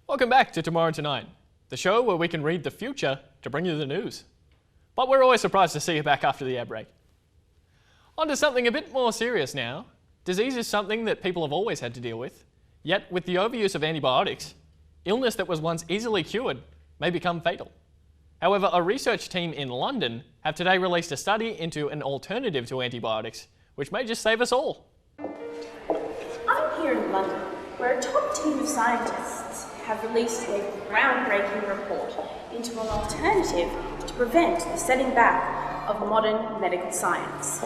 Welcome back to Tomorrow Tonight, the show where we can read the future to bring you the news. But we're always surprised to see you back after the ad break. On to something a bit more serious now. Disease is something that people have always had to deal with, yet with the overuse of antibiotics, illness that was once easily cured may become fatal. However, a research team in London have today released a study into an alternative to antibiotics, which may just save us all. I'm here in London, where a top team of scientists have released a groundbreaking report into an alternative to prevent the setting back of modern medical science.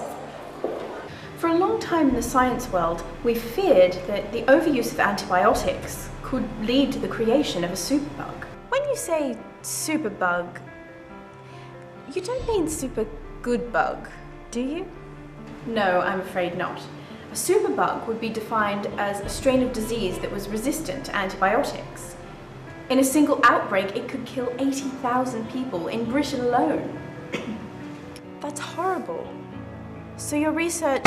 For a long time in the science world, we feared that the overuse of antibiotics could lead to the creation of a superbug. When you say superbug, you don't mean super good bug, do you? No, I'm afraid not. A superbug would be defined as a strain of disease that was resistant to antibiotics. In a single outbreak, it could kill 80,000 people in Britain alone. That's horrible. So your research...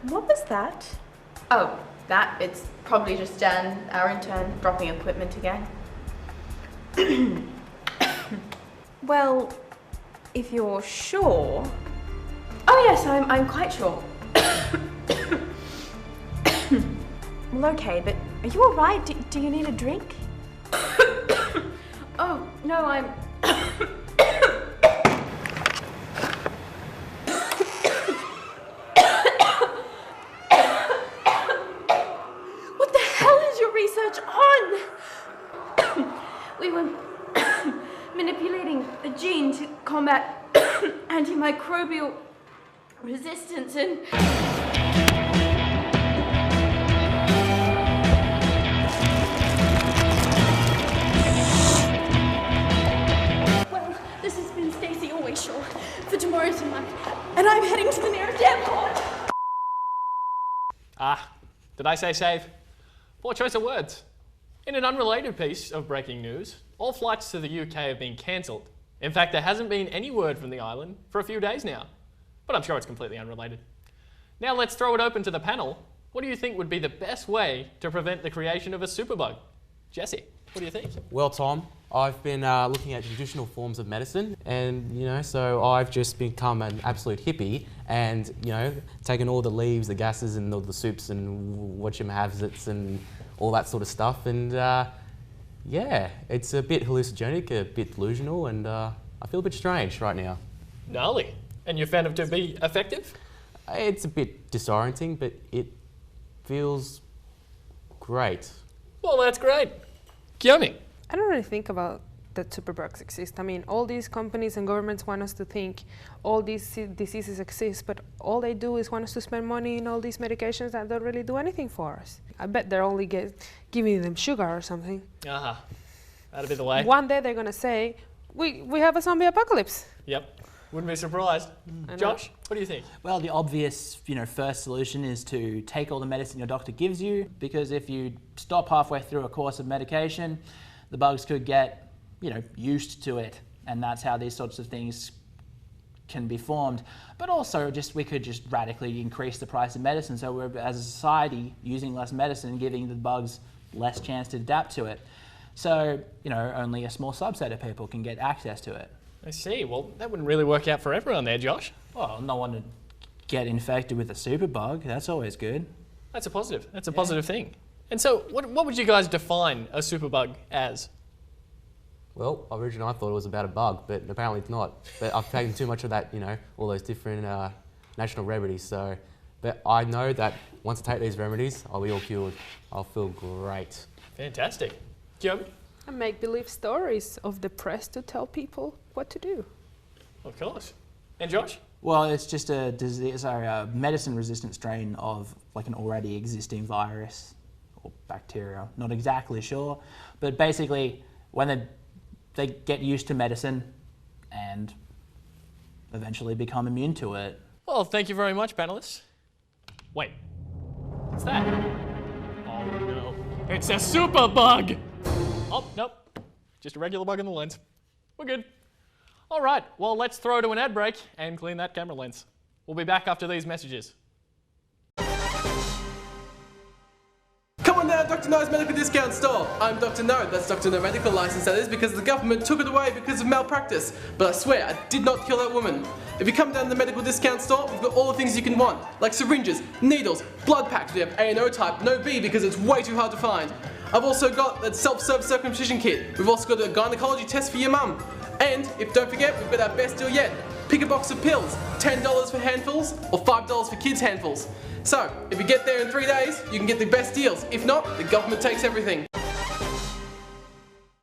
What was that? Oh, it's probably just Dan, our intern, dropping equipment again. Well, if you're sure... Oh yes, I'm quite sure. Well, okay, but are you alright? Do you need a drink? Oh, no, I'm... What the hell is your research on? We were manipulating a gene to combat antimicrobial resistance and... Well, this has been Stacey Always Sure for Tomorrow Tonight, and I'm heading to the nearest airport. Did I say save? Poor choice of words. In an unrelated piece of breaking news, all flights to the UK have been cancelled. In fact, there hasn't been any word from the island for a few days now. But I'm sure it's completely unrelated. Now let's throw it open to the panel. What do you think would be the best way to prevent the creation of a superbug? Jesse, what do you think? Well, Tom, I've been looking at traditional forms of medicine, and so I've just become an absolute hippie, and taken all the leaves, the gases, and all the soups, and whatchamahavsits, and all that sort of stuff, and yeah, it's a bit hallucinogenic, a bit delusional, and I feel a bit strange right now. Gnarly. And you found it to be effective? It's a bit disorienting, but it feels great. Well, that's great. Kiyomi? I don't really think about that superbugs exist. I mean, all these companies and governments want us to think all these diseases exist, but all they do is want us to spend money in all these medications that don't really do anything for us. I bet they're only giving them sugar or something. That'd be the way. One day they're going to say, we have a zombie apocalypse. Yep. Wouldn't be surprised. Josh, what do you think? Well, the obvious, first solution is to take all the medicine your doctor gives you, because if you stop halfway through a course of medication, the bugs could get, used to it, and that's how these sorts of things can be formed. But also, we could just radically increase the price of medicine, so we're, as a society, using less medicine, giving the bugs less chance to adapt to it. So, only a small subset of people can get access to it. I see. Well, that wouldn't really work out for everyone there, Josh. Well, no one to get infected with a superbug. That's always good. That's a positive. That's a positive thing. And so, what would you guys define a superbug as? Well, originally I thought it was about a bug, but apparently it's not. But I've taken too much of that, all those different national remedies. So, but I know that once I take these remedies, I'll be all cured. I'll feel great. Fantastic. Kiyomi? And make-believe stories of the press to tell people what to do. Of course. And Josh? Well, it's just a medicine-resistant strain of an already existing virus or bacteria. Not exactly sure, but basically when they get used to medicine and eventually become immune to it. Well, thank you very much, panelists. Wait, what's that? Oh no, it's a superbug! Oh, nope, just a regular bug in the lens. We're good. All right, well, let's throw to an ad break and clean that camera lens. We'll be back after these messages. at Dr. No's Medical Discount Store. I'm Dr. No, that's Dr. No Medical License that is, because the government took it away because of malpractice. But I swear, I did not kill that woman. If you come down to the Medical Discount Store, we've got all the things you can want, like syringes, needles, blood packs. We have A and O type, no B because it's way too hard to find. I've also got that self-serve circumcision kit. We've also got a gynecology test for your mum. And, don't forget, we've got our best deal yet. Pick a box of pills, $10 for handfuls or $5 for kids' handfuls. So, if you get there in 3 days, you can get the best deals. If not, the government takes everything.